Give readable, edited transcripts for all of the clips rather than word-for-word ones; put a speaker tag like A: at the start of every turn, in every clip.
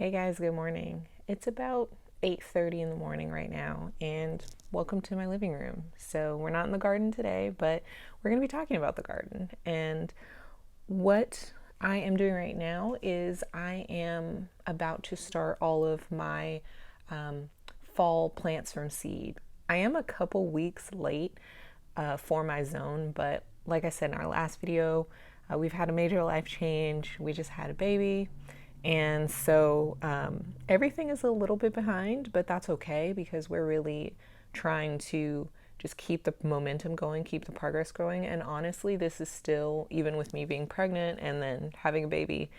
A: Hey guys, good morning. It's about 8:30 in the morning right now, and welcome to my living room. So, we're not in the garden today, but we're going to be talking about the garden. And what I am doing right now is I am about to start all of my um, fall plants from seed. I am a couple weeks late for my zone, but like I said in our last video, we've had a major life change. We just had a baby. And so everything is a little bit behind, but that's okay because we're really trying to just keep the momentum going, keep the progress going. And honestly, this is still, even with me being pregnant and then having a baby,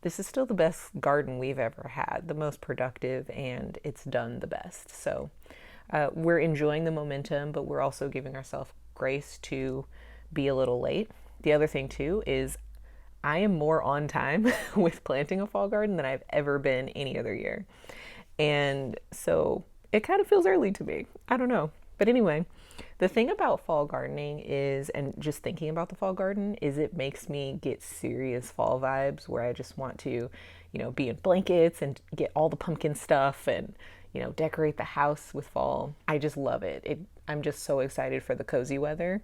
A: this is still the best garden we've ever had, the most productive, and it's done the best. So we're enjoying the momentum, but we're also giving ourselves grace to be a little late. The other thing, too, is I am more on time with planting a fall garden than I've ever been any other year. And so it kind of feels early to me. I don't know. But anyway, the thing about fall gardening is, and just thinking about the fall garden, is it makes me get serious fall vibes where I just want to, be in blankets and get all the pumpkin stuff and, decorate the house with fall. I just love it. I'm just so excited for the cozy weather.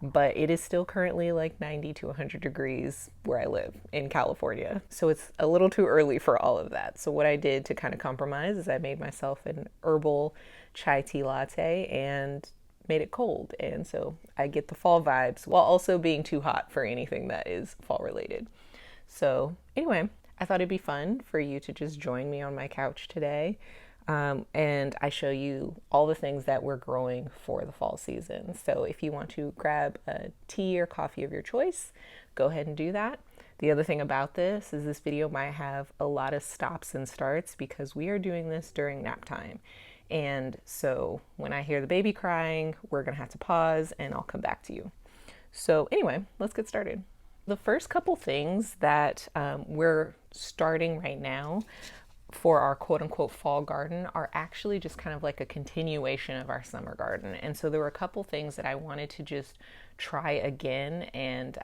A: But it is still currently like 90 to 100 degrees where I live in California. So it's a little too early for all of that. So, what I did to kind of compromise is I made myself an herbal chai tea latte and made it cold. And so I get the fall vibes while also being too hot for anything that is fall related. So, anyway, I thought it'd be fun for you to just join me on my couch today. And I show you all the things that we're growing for the fall season. So, if you want to grab a tea or coffee of your choice, go ahead and do that. The other thing about this is this video might have a lot of stops and starts because we are doing this during nap time. And so, when I hear the baby crying, we're going to have to pause and I'll come back to you. So, anyway, let's get started. The first couple things that we're starting right now for our quote unquote fall garden are actually just kind of like a continuation of our summer garden. And so there were a couple things that I wanted to just try again and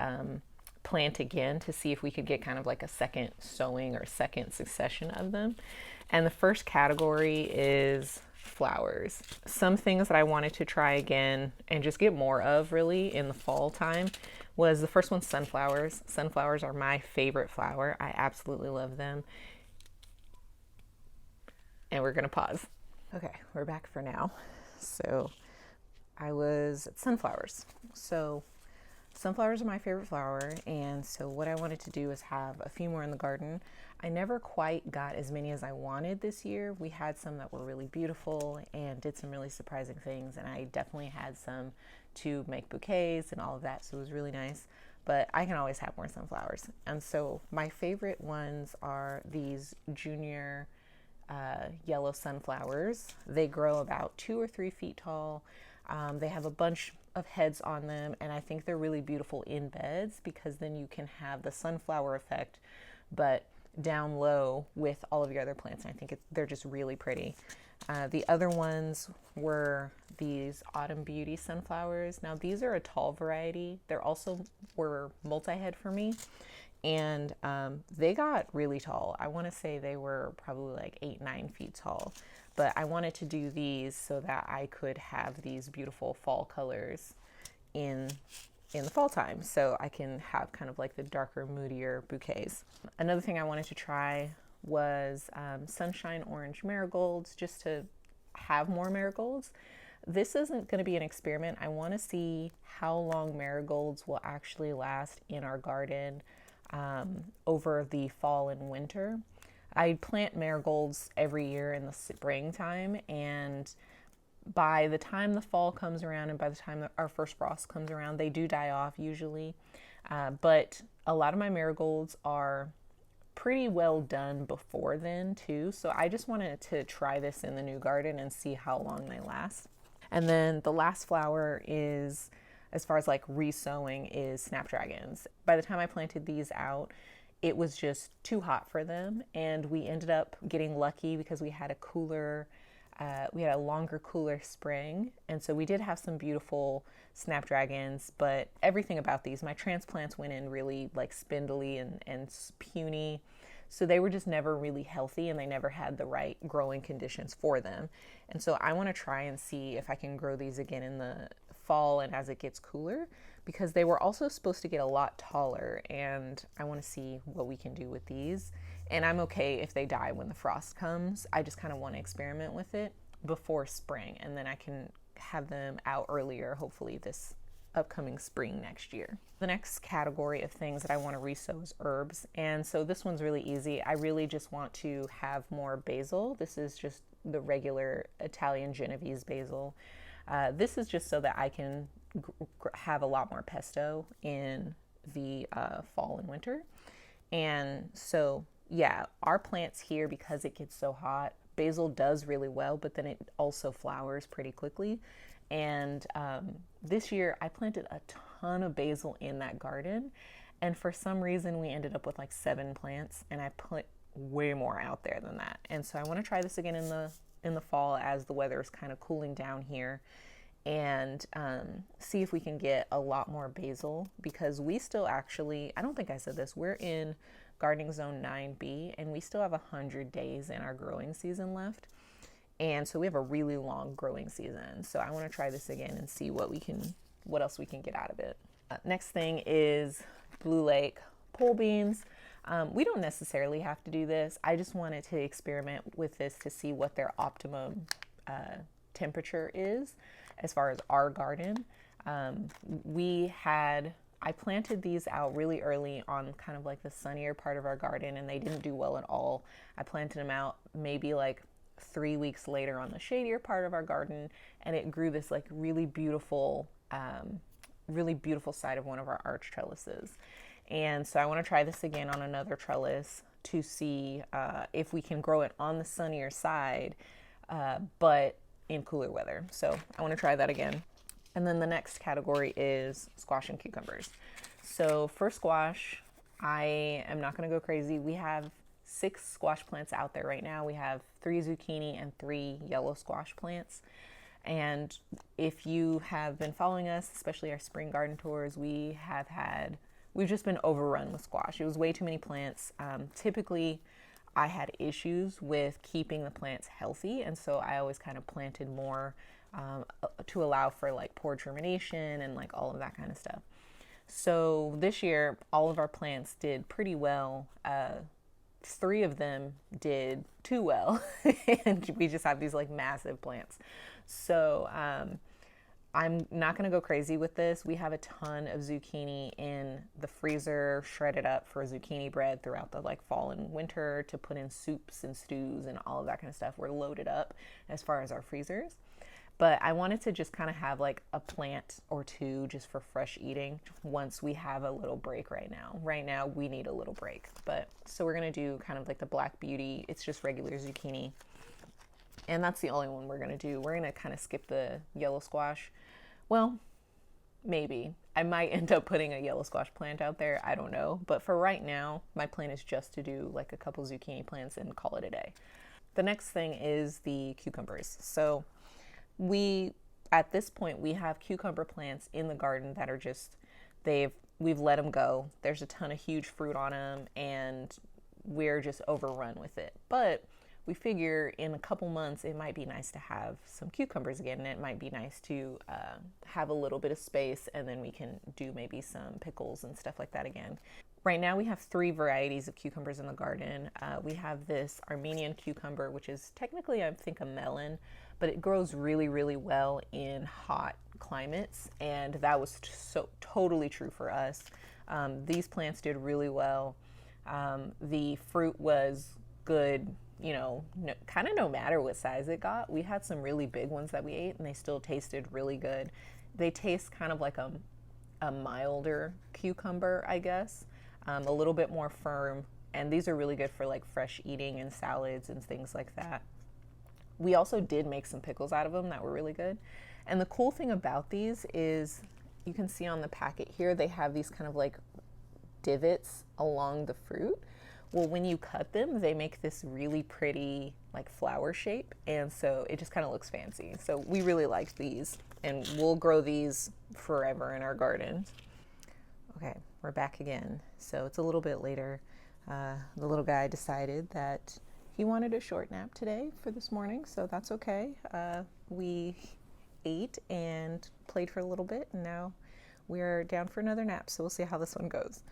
A: plant again to see if we could get kind of like a second sowing or second succession of them. And the first category is flowers. Some things that I wanted to try again and just get more of really in the fall time was the first one, sunflowers. Sunflowers are my favorite flower. I absolutely love them. And we're going to pause. Okay, we're back for now. So I was at sunflowers. So sunflowers are my favorite flower, and so what I wanted to do is have a few more in the garden. I never quite got as many as I wanted this year. We had some that were really beautiful and did some really surprising things, and I definitely had some to make bouquets and all of that, so it was really nice. But I can always have more sunflowers. And so my favorite ones are these junior yellow sunflowers. They grow about 2 or 3 feet tall. They have a bunch of heads on them, and I think they're really beautiful in beds because then you can have the sunflower effect, but down low with all of your other plants. And I think they're just really pretty. The other ones were these Autumn Beauty sunflowers. Now these are a tall variety. They're also were multi-head for me, and they got really tall. I want to say they were probably like 8, 9 feet tall, but I wanted to do these so that I could have these beautiful fall colors in the fall time, so I can have kind of like the darker, moodier bouquets. Another thing I wanted to try was sunshine orange marigolds, just to have more marigolds. This isn't going to be an experiment. I want to see how long marigolds will actually last in our garden over the fall and winter. I plant marigolds every year in the springtime, and by the time the fall comes around and by the time our first frost comes around, they do die off usually. But a lot of my marigolds are pretty well done before then too. So I just wanted to try this in the new garden and see how long they last. And then the last flower is, as far as like resowing, is snapdragons. By the time I planted these out, it was just too hot for them, and we ended up getting lucky because we had a longer, cooler spring, and so we did have some beautiful snapdragons. But everything about these, my transplants went in really like spindly and puny, So they were just never really healthy and they never had the right growing conditions for them. And so I want to try and see if I can grow these again in the fall and as it gets cooler, because they were also supposed to get a lot taller, and I want to see what we can do with these. And I'm okay if they die when the frost comes. I just kind of want to experiment with it before spring, and then I can have them out earlier, hopefully this upcoming spring next year. The next category of things that I want to resow is herbs. And so this one's really easy. I really just want to have more basil. This is just the regular Italian Genovese basil. This is just so that I can have a lot more pesto in the fall and winter. And so, yeah, our plants here, because it gets so hot, basil does really well, but then it also flowers pretty quickly. And this year I planted a ton of basil in that garden, and for some reason we ended up with like 7 plants, and I put way more out there than that. And so I want to try this again in the fall as the weather is kind of cooling down here, and see if we can get a lot more basil, because we still actually, I don't think I said this, we're in gardening zone 9B and we still have 100 days in our growing season left. And so we have a really long growing season. So I want to try this again and see what else we can get out of it. Next thing is Blue Lake pole beans. We don't necessarily have to do this. I just wanted to experiment with this to see what their optimum temperature is as far as our garden. I planted these out really early on kind of like the sunnier part of our garden, and they didn't do well at all. I planted them out maybe like 3 weeks later on the shadier part of our garden, and it grew this like really beautiful side of one of our arch trellises. And so I want to try this again on another trellis to see if we can grow it on the sunnier side, but in cooler weather. So I want to try that again. And then the next category is squash and cucumbers. So for squash, I am not going to go crazy. We have 6 squash plants out there right now. We have 3 zucchini and 3 yellow squash plants. And if you have been following us, especially our spring garden tours, we've just been overrun with squash. It was way too many plants. Typically, I had issues with keeping the plants healthy, and so I always kind of planted more to allow for like poor germination and like all of that kind of stuff. So this year, all of our plants did pretty well. 3 of them did too well, and we just have these like massive plants. So I'm not going to go crazy with this. We have a ton of zucchini in the freezer, shredded up for zucchini bread throughout the like fall and winter to put in soups and stews and all of that kind of stuff. We're loaded up as far as our freezers. But I wanted to just kind of have like a plant or 2 just for fresh eating once we have a little break right now. Right now we need a little break. But so we're going to do kind of like the Black Beauty. It's just regular zucchini. And that's the only one we're going to do. We're going to kind of skip the yellow squash. Well, maybe. I might end up putting a yellow squash plant out there. I don't know. But for right now, my plan is just to do like a couple zucchini plants and call it a day. The next thing is the cucumbers. So at this point, we have cucumber plants in the garden that are just, we've let them go. There's a ton of huge fruit on them, and we're just overrun with it. But we figure in a couple months, it might be nice to have some cucumbers again, and it might be nice to have a little bit of space, and then we can do maybe some pickles and stuff like that again. Right now we have 3 varieties of cucumbers in the garden. We have this Armenian cucumber, which is technically, I think, a melon, but it grows really, really well in hot climates, and that was so totally true for us. These plants did really well. The fruit was good, kind of no matter what size it got. We had some really big ones that we ate, and they still tasted really good. They taste kind of like a milder cucumber, I guess. A little bit more firm, and these are really good for like fresh eating and salads and things like that. We also did make some pickles out of them that were really good. And the cool thing about these is you can see on the packet here, they have these kind of like divots along the fruit. Well, when you cut them, they make this really pretty like flower shape, and so it just kind of looks fancy. So we really like these, and we'll grow these forever in our garden. Okay, we're back again. So it's a little bit later. The little guy decided that he wanted a short nap today for this morning, so that's okay. We ate and played for a little bit, and now we're down for another nap, so we'll see how this one goes.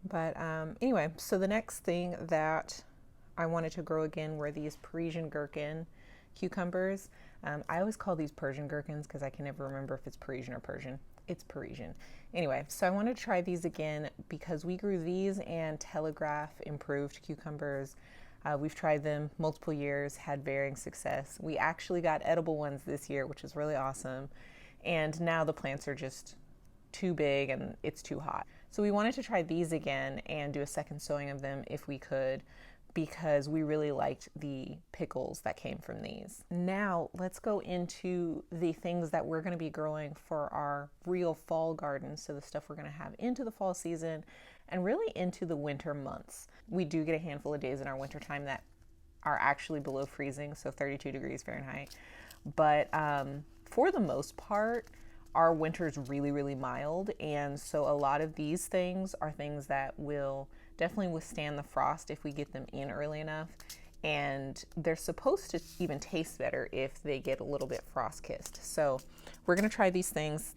A: But anyway, so the next thing that I wanted to grow again were these Parisian gherkin cucumbers. I always call these Persian gherkins because I can never remember if it's Parisian or Persian. It's Parisian. Anyway, so I wanted to try these again because we grew these and Telegraph improved cucumbers. We've tried them multiple years, had varying success. We actually got edible ones this year, which is really awesome. And now the plants are just too big and it's too hot. So we wanted to try these again and do a second sowing of them if we could, because we really liked the pickles that came from these. Now let's go into the things that we're going to be growing for our real fall garden. So the stuff we're going to have into the fall season and really into the winter months. We do get a handful of days in our winter time that are actually below freezing, so 32 degrees Fahrenheit. But for the most part, our winter is really, really mild. And so a lot of these things are things that will definitely withstand the frost if we get them in early enough. And they're supposed to even taste better if they get a little bit frost kissed. So we're going to try these things.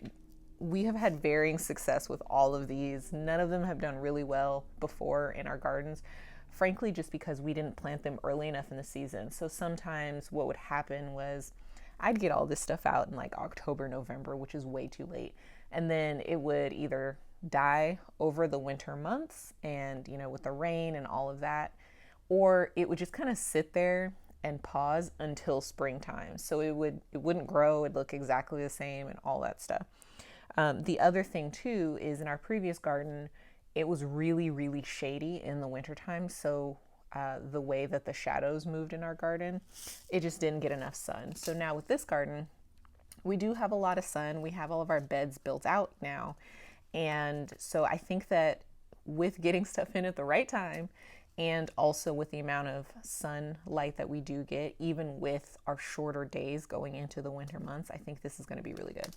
A: We have had varying success with all of these. None of them have done really well before in our gardens, frankly, just because we didn't plant them early enough in the season. So sometimes what would happen was I'd get all this stuff out in like October, November, which is way too late. And then it would either die over the winter months and, with the rain and all of that, or it would just kind of sit there and pause until springtime. So it wouldn't grow, it'd look exactly the same and all that stuff. The other thing too is in our previous garden, it was really, really shady in the wintertime. So the way that the shadows moved in our garden, it just didn't get enough sun. So now with this garden, we do have a lot of sun. We have all of our beds built out now. And so I think that with getting stuff in at the right time and also with the amount of sunlight that we do get, even with our shorter days going into the winter months, I think this is going to be really good.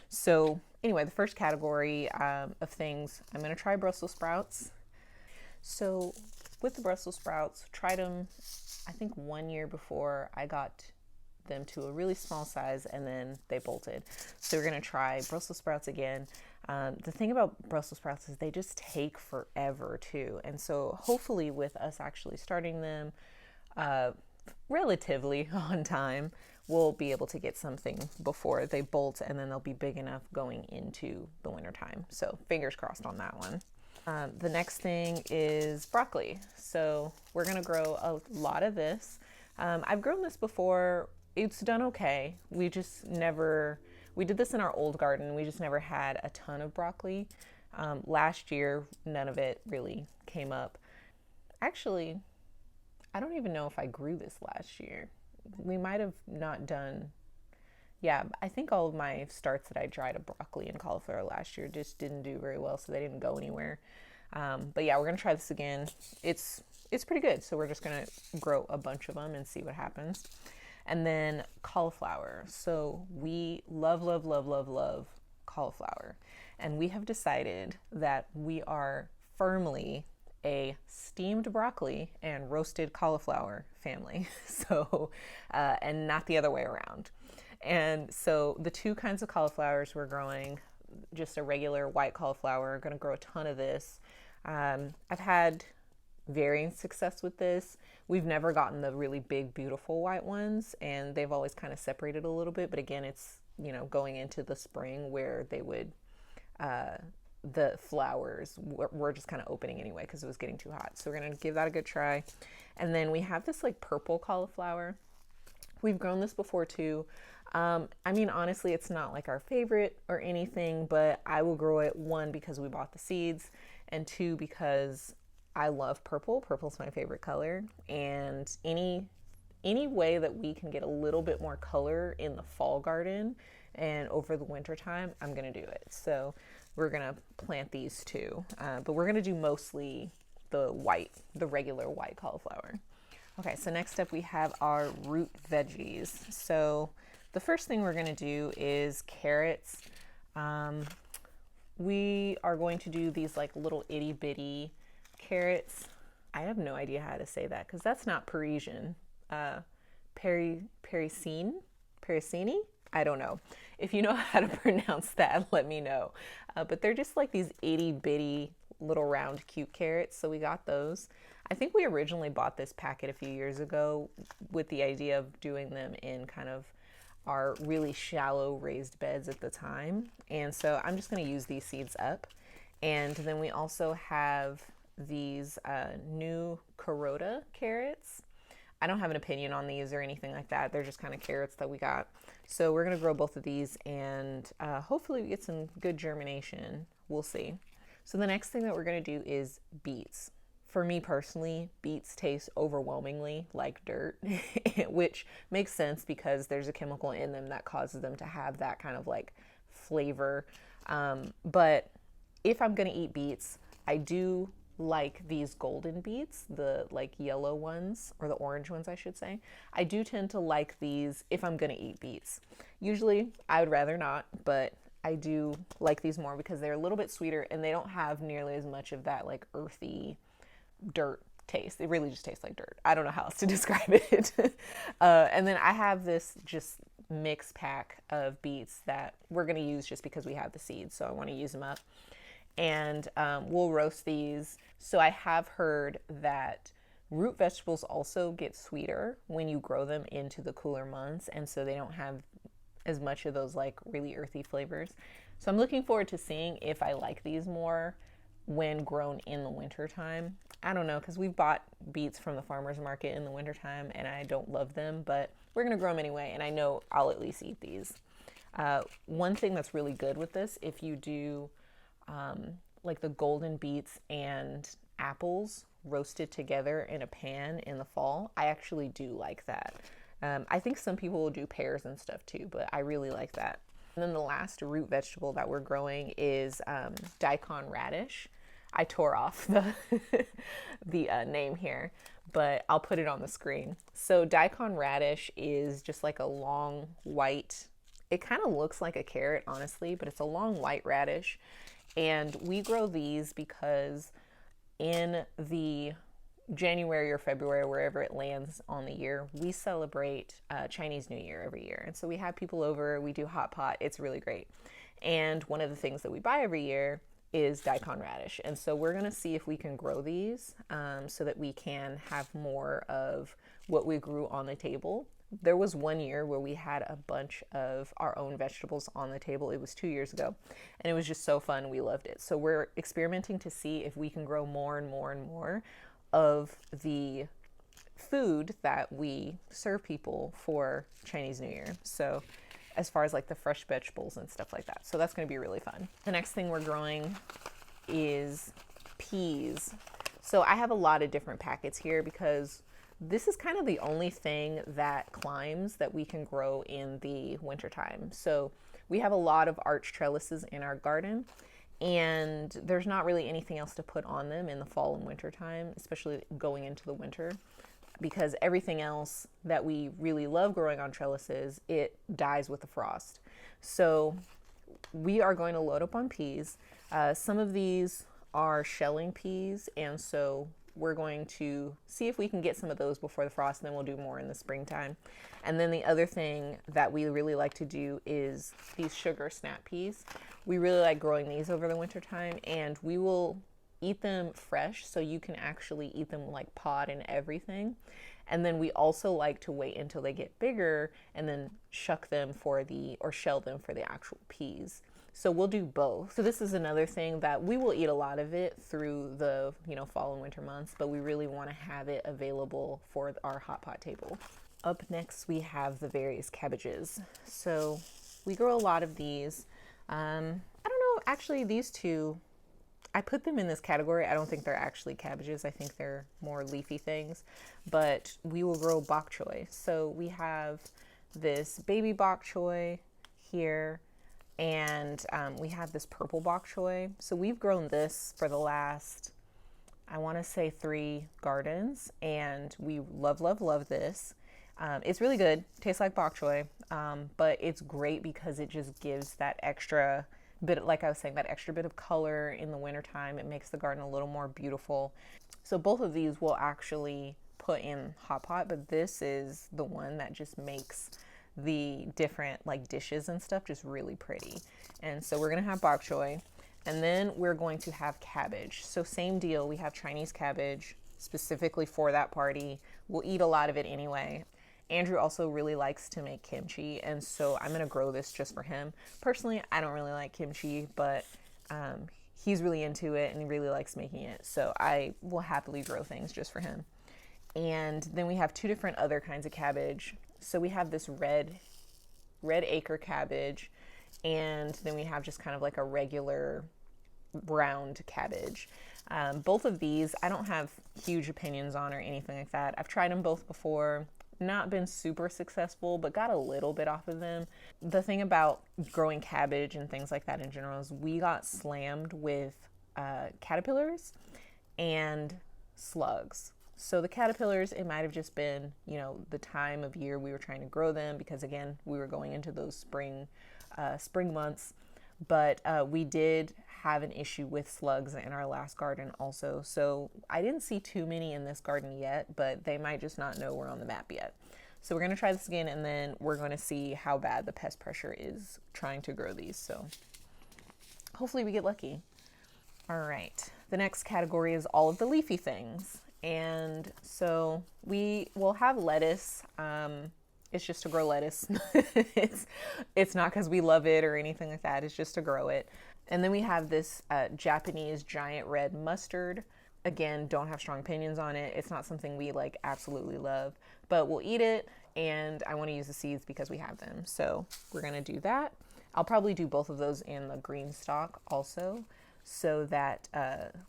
A: So anyway, the first category of things, I'm going to try Brussels sprouts. So with the Brussels sprouts, tried them, I think 1 year before I got them to a really small size and then they bolted. So we're going to try Brussels sprouts again. The thing about Brussels sprouts is they just take forever too. And so hopefully with us actually starting them relatively on time, we'll be able to get something before they bolt and then they'll be big enough going into the winter time. So fingers crossed on that one. The next thing is broccoli. So we're going to grow a lot of this. I've grown this before. It's done okay. We did this in our old garden. We just never had a ton of broccoli. Last year, none of it really came up. Actually, I don't even know if I grew this last year. We might have not done. Yeah, I think all of my starts that I tried of broccoli and cauliflower last year just didn't do very well, so they didn't go anywhere. But yeah, we're going to try this again. It's pretty good, so we're just going to grow a bunch of them and see what happens. And then cauliflower. So we love, love, love, love, love cauliflower. And we have decided that we are firmly a steamed broccoli and roasted cauliflower family. So, and not the other way around. And so the two kinds of cauliflowers we're growing, just a regular white cauliflower, going to grow a ton of this. I've had varying success with this. We've never gotten the really big, beautiful white ones, and they've always kind of separated a little bit. But again, it's, going into the spring where they would, the flowers were just kind of opening anyway because it was getting too hot. So we're going to give that a good try. And then we have this like purple cauliflower. We've grown this before too. Honestly, it's not like our favorite or anything, but I will grow it, one, because we bought the seeds, and two, because I love purple. Purple's my favorite color, and any way that we can get a little bit more color in the fall garden and over the winter time, I'm gonna do it. So we're gonna plant these two, but we're gonna do mostly the regular white cauliflower. Okay, so next up we have our root veggies. So the first thing we're gonna do is carrots. We are going to do these like little itty bitty carrots. I have no idea how to say that because that's not Parisian. Uh, Paracini? I don't know. If you know how to pronounce that, let me know. But they're just like these itty bitty little round cute carrots. So we got those. I think we originally bought this packet a few years ago with the idea of doing them in kind of our really shallow raised beds at the time. And so I'm just going to use these seeds up. And then we also have these new Carota carrots. I don't have an opinion on these or anything like that. They're just kind of carrots that we got. So we're going to grow both of these and hopefully we get some good germination. We'll see. So the next thing that we're going to do is beets. For me personally, beets taste overwhelmingly like dirt, which makes sense because there's a chemical in them that causes them to have that kind of like flavor. But if I'm going to eat beets, I do like these golden beets, the like yellow ones, or the orange ones, I should say. I do tend to like these if I'm gonna eat beets. Usually I would rather not, but I do like these more because they're a little bit sweeter and they don't have nearly as much of that like earthy dirt taste. It really just tastes like dirt. I don't know how else to describe it. And then I have this just mix pack of beets that we're gonna use just because we have the seeds, so I want to use them up. And we'll roast these. So I have heard that root vegetables also get sweeter when you grow them into the cooler months, and so they don't have as much of those like really earthy flavors. So I'm looking forward to seeing if I like these more when grown in the wintertime. I don't know, because we've bought beets from the farmer's market in the wintertime and I don't love them, but we're going to grow them anyway, and I know I'll at least eat these. One thing that's really good with this, if you do like the golden beets and apples roasted together in a pan in the fall, I actually do like that. I think some people will do pears and stuff too, but I really like that. And then the last root vegetable that we're growing is daikon radish. I tore off the name here, but I'll put it on the screen. So daikon radish is just like a long white, it kind of looks like a carrot, honestly, but it's a long white radish. And we grow these because in the January or February, wherever it lands on the year, we celebrate Chinese New Year every year. And so we have people over, we do hot pot. It's really great. And one of the things that we buy every year is daikon radish. And so we're going to see if we can grow these so that we can have more of what we grew on the table. There was one year where we had a bunch of our own vegetables on the table. It was 2 years ago, and it was just so fun. We loved it. So we're experimenting to see if we can grow more and more and more of the food that we serve people for Chinese New Year. So as far as like the fresh vegetables and stuff like that. So that's going to be really fun. The next thing we're growing is peas. So I have a lot of different packets here because this is kind of the only thing that climbs that we can grow in the wintertime. So we have a lot of arch trellises in our garden, and there's not really anything else to put on them in the fall and winter time, especially going into the winter, because everything else that we really love growing on trellises, it dies with the frost. So we are going to load up on peas. Some of these are shelling peas, and so we're going to see if we can get some of those before the frost, and then we'll do more in the springtime. And then the other thing that we really like to do is these sugar snap peas. We really like growing these over the winter time, and we will eat them fresh, so you can actually eat them like pod and everything. And then we also like to wait until they get bigger and then shuck them for the, or shell them for the actual peas. So we'll do both. So this is another thing that we will eat a lot of it through the, fall and winter months, but we really want to have it available for our hot pot table. Up next, we have the various cabbages. So we grow a lot of these. I don't know, actually these two, I put them in this category. I don't think they're actually cabbages. I think they're more leafy things, but we will grow bok choy. So we have this baby bok choy here, and we have this purple bok choy. So we've grown this for the last, I want to say 3 gardens, and we love, love, love this. It's really good. Tastes like bok choy, but it's great because it just gives that extra bit, like I was saying, that extra bit of color in the wintertime. It makes the garden a little more beautiful. So both of these will actually put in hot pot, but this is the one that just makes the different like dishes and stuff just really pretty. And so we're gonna have bok choy, and then we're going to have cabbage. So same deal, we have Chinese cabbage specifically for that party. We'll eat a lot of it anyway. Andrew also really likes to make kimchi, and so I'm gonna grow this just for him. Personally, I don't really like kimchi, but he's really into it and he really likes making it, so I will happily grow things just for him. And then we have two different other kinds of cabbage. So we have this red acre cabbage, and then we have just kind of like a regular round cabbage. Both of these I don't have huge opinions on or anything like that. I've tried them both before, not been super successful, but got a little bit off of them. The thing about growing cabbage and things like that in general is we got slammed with caterpillars and slugs. So the caterpillars, it might have just been, you know, the time of year we were trying to grow them, because again, we were going into those spring months. But we did have an issue with slugs in our last garden also. So I didn't see too many in this garden yet, but they might just not know we're on the map yet. So we're going to try this again, and then we're going to see how bad the pest pressure is trying to grow these. So hopefully we get lucky. All right. The next category is all of the leafy things. And so we will have lettuce. It's just to grow lettuce. it's not because we love it or anything like that. It's just to grow it. And then we have this Japanese giant red mustard. Again, don't have strong opinions on it. It's not something we like absolutely love, but we'll eat it. And I want to use the seeds because we have them. So we're going to do that. I'll probably do both of those in the green stock also, so that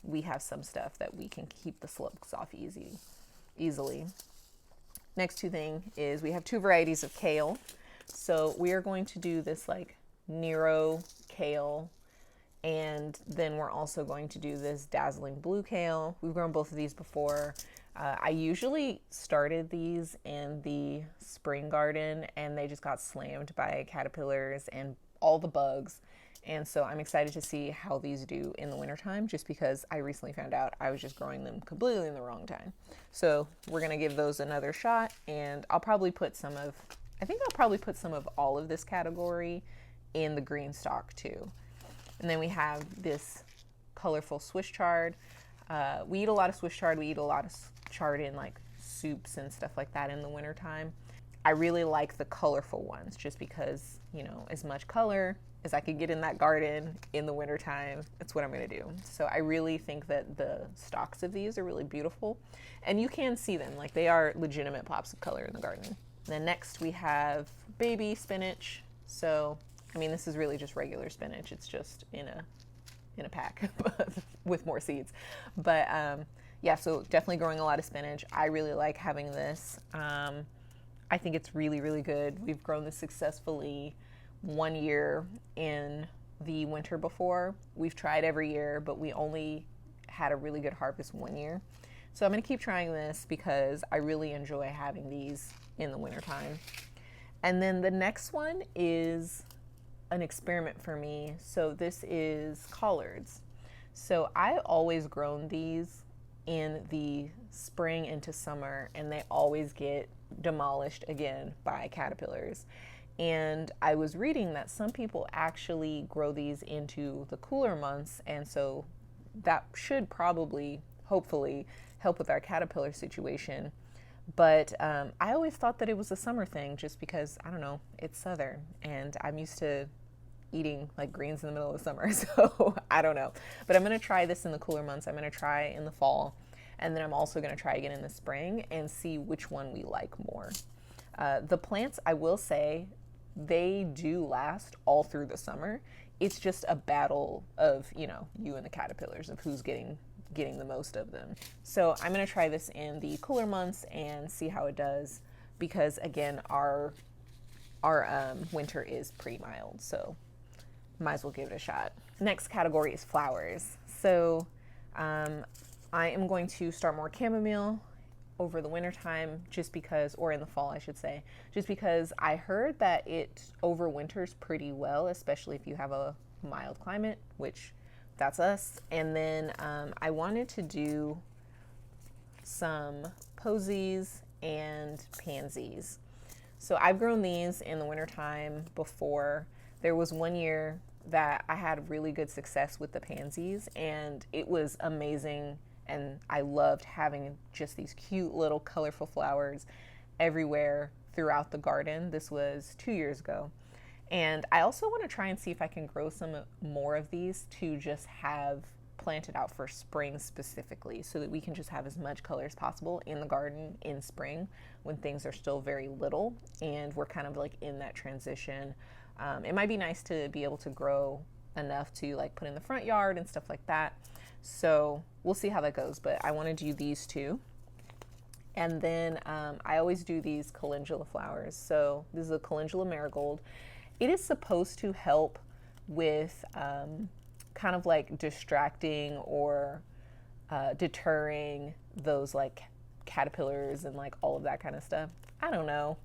A: we have some stuff that we can keep the slugs off easily. Next two thing is we have two varieties of kale. So we are going to do this like Nero kale, and then we're also going to do this dazzling blue kale. We've grown both of these before. I usually started these in the spring garden, and they just got slammed by caterpillars and all the bugs. And so I'm excited to see how these do in the wintertime, just because I recently found out I was just growing them completely in the wrong time. So we're going to give those another shot, and I'll probably put some of all of this category in the green stock too. And then we have this colorful Swiss chard. We eat a lot of Swiss chard. We eat a lot of chard in like soups and stuff like that in the wintertime. I really like the colorful ones just because, you know, as much color as I could get in that garden in the wintertime, that's what I'm going to do. So I really think that the stalks of these are really beautiful, and you can see them, like they are legitimate pops of color in the garden. Then next we have baby spinach. So, I mean, this is really just regular spinach. It's just in a pack with more seeds. But yeah, so definitely growing a lot of spinach. I really like having this. I think it's really, really good. We've grown this successfully one year in the winter before. We've tried every year, but we only had a really good harvest one year. So I'm going to keep trying this because I really enjoy having these in the wintertime. And then the next one is an experiment for me. So this is collards. So I always grown these in the spring into summer, and they always get demolished again by caterpillars. And I was reading that some people actually grow these into the cooler months, and so that should probably, hopefully, help with our caterpillar situation. But I always thought that it was a summer thing just because, I don't know, it's southern, and I'm used to eating like greens in the middle of summer, so I don't know. But I'm going to try this in the cooler months. I'm going to try in the fall, and then I'm also going to try again in the spring and see which one we like more. The plants, I will say, they do last all through the summer. It's just a battle of, you know, you and the caterpillars of who's getting the most of them. So I'm going to try this in the cooler months and see how it does, because again, our winter is pretty mild, so might as well give it a shot. Next category is flowers. So I am going to start more chamomile over the wintertime, just because, or in the fall I should say, just because I heard that it overwinters pretty well, especially if you have a mild climate, which that's us. And then I wanted to do some posies and pansies. So I've grown these in the wintertime before. There was one year that I had really good success with the pansies, and it was amazing. And I loved having just these cute little colorful flowers everywhere throughout the garden. This was 2 years ago. And I also want to try and see if I can grow some more of these to just have planted out for spring specifically, so that we can just have as much color as possible in the garden in spring when things are still very little and we're kind of like in that transition. It might be nice to be able to grow enough to like put in the front yard and stuff like that. So we'll see how that goes, but I want to do these two. And then I always do these calendula flowers. So this is a calendula marigold. It is supposed to help with kind of like distracting or deterring those like caterpillars and like all of that kind of stuff. I don't know.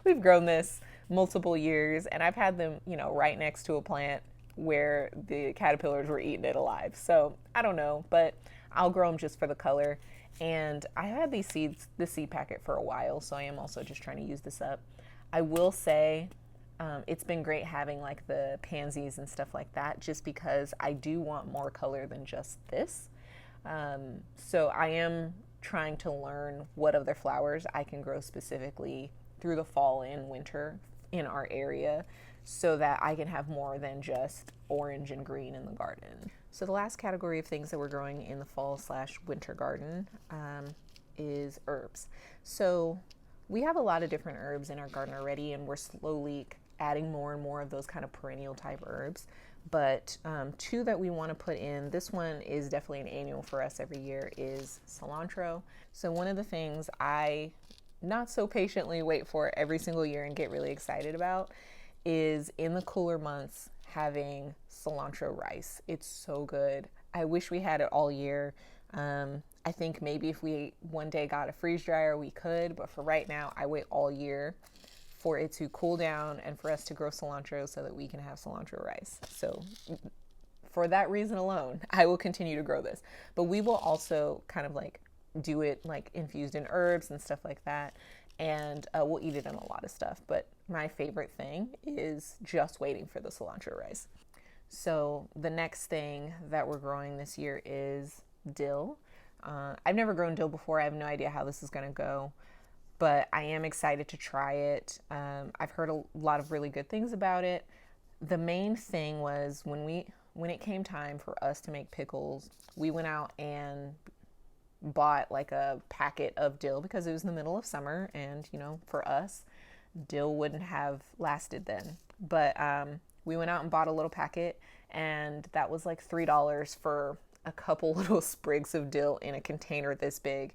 A: we've grown this multiple years, and I've had them, right next to a plant where the caterpillars were eating it alive. So I don't know, but I'll grow them just for the color. And I had these seeds, this seed packet for a while, so I am also just trying to use this up. I will say it's been great having like the pansies and stuff like that, just because I do want more color than just this. So I am trying to learn what other flowers I can grow specifically through the fall and winter in our area, so that I can have more than just orange and green in the garden. So the last category of things that we're growing in the fall/winter garden is herbs. So we have a lot of different herbs in our garden already, and we're slowly adding more and more of those kind of perennial type herbs. But two that we want to put in, this one is definitely an annual for us every year, is cilantro. So one of the things I not so patiently wait for every single year and get really excited about is in the cooler months having cilantro rice. It's so good. I wish we had it all year. I think maybe if we one day got a freeze dryer, we could, but for right now, I wait all year for it to cool down and for us to grow cilantro so that we can have cilantro rice. So for that reason alone, I will continue to grow this. But we will also kind of like do it like infused in herbs and stuff like that. And we'll eat it in a lot of stuff. But my favorite thing is just waiting for the cilantro rice. So the next thing that we're growing this year is dill. I've never grown dill before. I have no idea how this is going to go, but I am excited to try it. I've heard a lot of really good things about it. The main thing was when it came time for us to make pickles, we went out and bought like a packet of dill because it was in the middle of summer, and for us, dill wouldn't have lasted then. But we went out and bought a little packet, and that was like $3 for a couple little sprigs of dill in a container this big.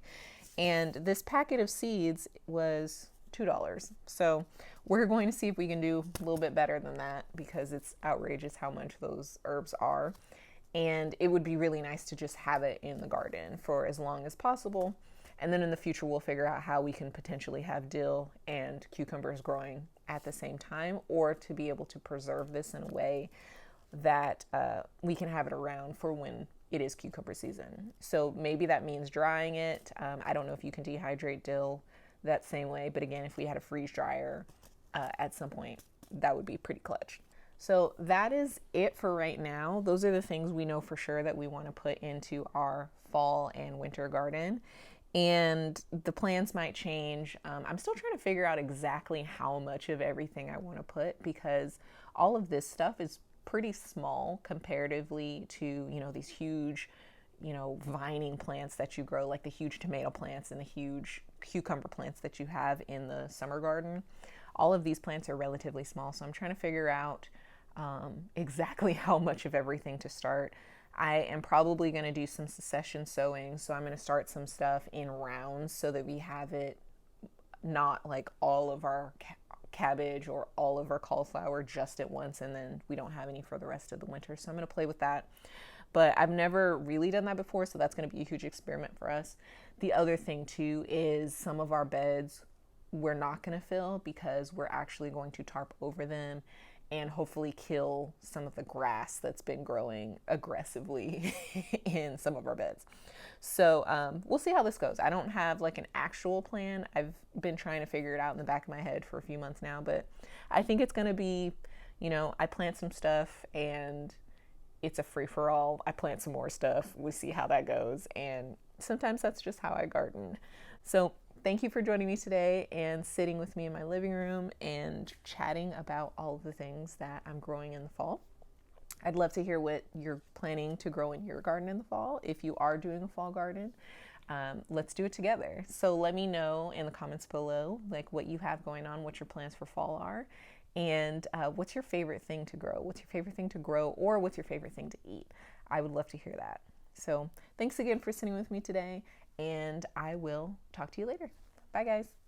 A: And this packet of seeds was $2. So we're going to see if we can do a little bit better than that, because it's outrageous how much those herbs are. And it would be really nice to just have it in the garden for as long as possible. And then in the future, we'll figure out how we can potentially have dill and cucumbers growing at the same time, or to be able to preserve this in a way that we can have it around for when it is cucumber season. So maybe that means drying it. I don't know if you can dehydrate dill that same way, but again, if we had a freeze dryer at some point, that would be pretty clutch. So that is it for right now. Those are the things we know for sure that we want to put into our fall and winter garden. And the plans might change. I'm still trying to figure out exactly how much of everything I want to put, because all of this stuff is pretty small comparatively to, these huge, vining plants that you grow, like the huge tomato plants and the huge cucumber plants that you have in the summer garden. All of these plants are relatively small, so I'm trying to figure out exactly how much of everything to start. I am probably going to do some succession sowing, so I'm going to start some stuff in rounds so that we have it not like all of our cabbage or all of our cauliflower just at once, and then we don't have any for the rest of the winter. So I'm going to play with that. But I've never really done that before, so that's going to be a huge experiment for us. The other thing too is some of our beds we're not going to fill, because we're actually going to tarp over them and hopefully kill some of the grass that's been growing aggressively in some of our beds. So we'll see how this goes. I don't have like an actual plan. I've been trying to figure it out in the back of my head for a few months now, but I think it's going to be, I plant some stuff and it's a free for all. I plant some more stuff. We see how that goes. And sometimes that's just how I garden. So thank you for joining me today and sitting with me in my living room and chatting about all of the things that I'm growing in the fall. I'd love to hear what you're planning to grow in your garden in the fall. If you are doing a fall garden, let's do it together. So let me know in the comments below, like what you have going on, what your plans for fall are, and what's your favorite thing to grow? What's your favorite thing to grow, or what's your favorite thing to eat? I would love to hear that. So thanks again for sitting with me today, and I will talk to you later. Bye, guys.